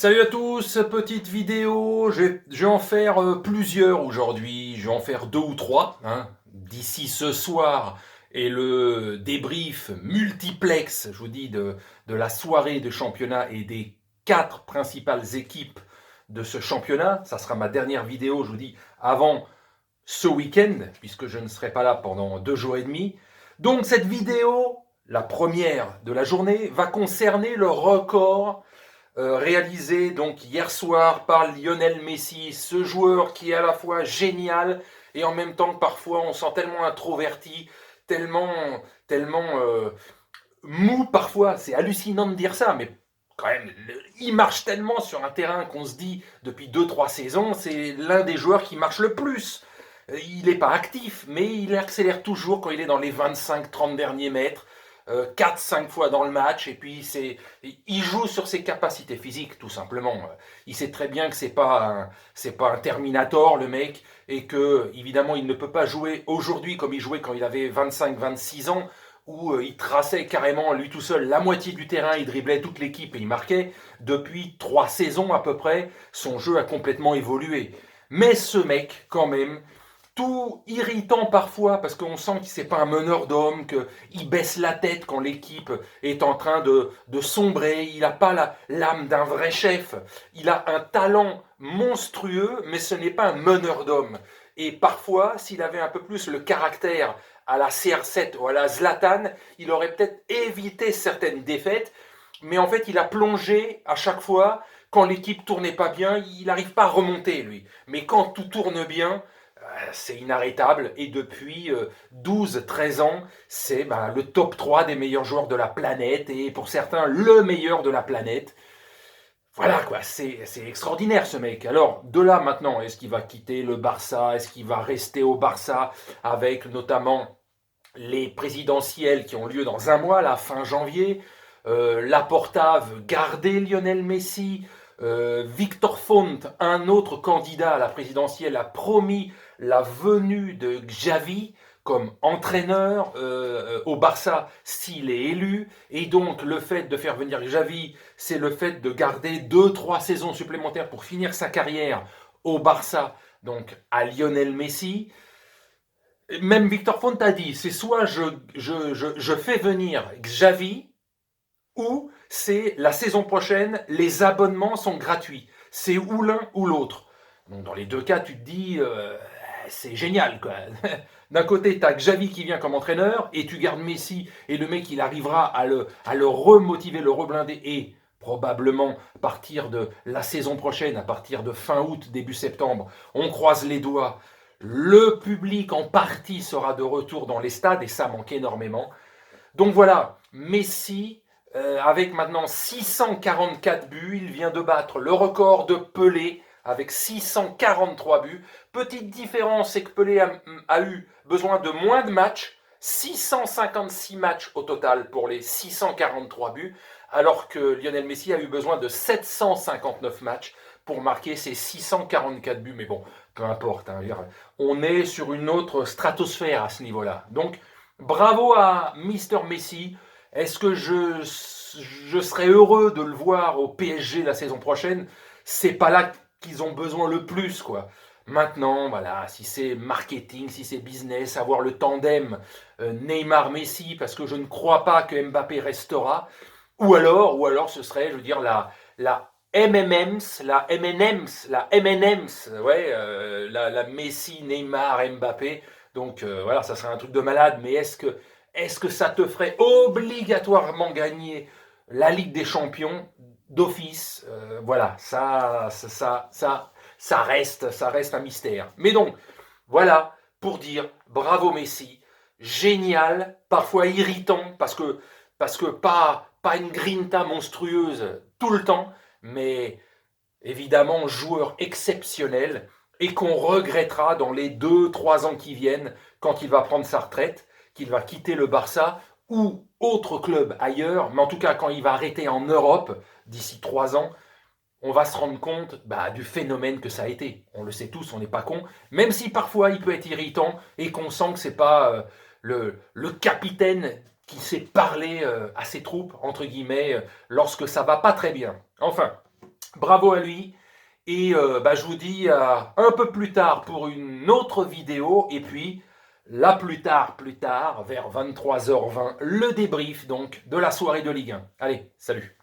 Salut à tous, petite vidéo, je vais en faire plusieurs aujourd'hui, je vais en faire deux ou trois, hein, d'ici ce soir et le débrief multiplex, je vous dis, de la soirée de championnat et des quatre principales équipes de ce championnat. Ça sera ma dernière vidéo, je vous dis, avant ce week-end, puisque je ne serai pas là pendant 2 jours et demi. Donc cette vidéo, la première de la journée, va concerner le record réalisé donc hier soir par Lionel Messi, ce joueur qui est à la fois génial et en même temps que parfois on sent tellement introverti, tellement, tellement mou parfois. C'est hallucinant de dire ça, mais quand même, il marche tellement sur un terrain qu'on se dit depuis 2 3 saisons, c'est l'un des joueurs qui marche le plus. Il n'est pas actif, mais il accélère toujours quand il est dans les 25 30 derniers mètres. 4-5 fois dans le match, et puis il joue sur ses capacités physiques, tout simplement. Il sait très bien que c'est pas un Terminator, le mec, et que, évidemment, il ne peut pas jouer aujourd'hui comme il jouait quand il avait 25 26 ans, où il traçait carrément, lui tout seul, la moitié du terrain, il driblait toute l'équipe et il marquait. Depuis 3 saisons à peu près, son jeu a complètement évolué. Mais ce mec, quand même, tout irritant parfois parce qu'on sent qu'il c'est pas un meneur d'hommes, qu'il baisse la tête quand l'équipe est en train de sombrer, il n'a pas l'âme d'un vrai chef, il a un talent monstrueux, mais ce n'est pas un meneur d'hommes. Et parfois, s'il avait un peu plus le caractère à la CR7 ou à la Zlatan, il aurait peut-être évité certaines défaites, mais en fait, il a plongé à chaque fois. Quand l'équipe tournait pas bien, il n'arrive pas à remonter, lui. Mais quand tout tourne bien, c'est inarrêtable. Et depuis 12 13 ans, c'est le top 3 des meilleurs joueurs de la planète. Et pour certains, le meilleur de la planète. Voilà quoi, c'est extraordinaire ce mec. Alors, de là maintenant, est-ce qu'il va quitter le Barça? Est-ce qu'il va rester au Barça avec notamment les présidentielles qui ont lieu dans un mois, la fin janvier? Laporta veut garder Lionel Messi. Victor Font, un autre candidat à la présidentielle, a promis la venue de Xavi comme entraîneur au Barça s'il est élu. Et donc le fait de faire venir Xavi, c'est le fait de garder 2 3 saisons supplémentaires pour finir sa carrière au Barça, donc à Lionel Messi. Même Victor Font a dit, c'est soit je fais venir Xavi, ou c'est la saison prochaine, les abonnements sont gratuits. C'est ou l'un ou l'autre. Donc dans les deux cas, tu te dis, c'est génial, quoi. D'un côté, tu as Xavi qui vient comme entraîneur, et tu gardes Messi, et le mec, il arrivera à le remotiver, le reblinder, et probablement à partir de la saison prochaine, à partir de fin août, début septembre, on croise les doigts, le public en partie sera de retour dans les stades, et ça manque énormément. Donc voilà, Messi, avec maintenant 644 buts, il vient de battre le record de Pelé avec 643 buts. Petite différence, c'est que Pelé a eu besoin de moins de matchs, 656 matchs au total pour les 643 buts, alors que Lionel Messi a eu besoin de 759 matchs pour marquer ses 644 buts. Mais bon, peu importe, hein, on est sur une autre stratosphère à ce niveau-là. Donc, bravo à Mister Messi. Est-ce que je serais heureux de le voir au PSG la saison prochaine? C'est pas là qu'ils ont besoin le plus, quoi. Maintenant, voilà, si c'est marketing, si c'est business, avoir le tandem Neymar-Messi, parce que je ne crois pas que Mbappé restera, ou alors ce serait, je veux dire, la MMMs, la MNMs, ouais, la Messi, Neymar, Mbappé. Donc voilà, ça serait un truc de malade, mais est-ce que ça te ferait obligatoirement gagner la Ligue des Champions d'office? Voilà, ça reste un mystère. Mais donc, voilà, pour dire bravo Messi, génial, parfois irritant, parce que pas une grinta monstrueuse tout le temps, mais évidemment joueur exceptionnel et qu'on regrettera dans les 2 3 ans qui viennent quand il va prendre sa retraite, qu'il va quitter le Barça ou autre club ailleurs, mais en tout cas quand il va arrêter en Europe d'ici 3 ans, on va se rendre compte du phénomène que ça a été. On le sait tous, on n'est pas con, même si parfois il peut être irritant et qu'on sent que c'est pas le capitaine qui sait parler à ses troupes, entre guillemets, lorsque ça va pas très bien. Enfin, Bravo à lui. Et je vous dis à un peu plus tard pour une autre vidéo. Et puis, là plus tard, vers 23h20, le débrief donc de la soirée de Ligue 1. Allez, salut.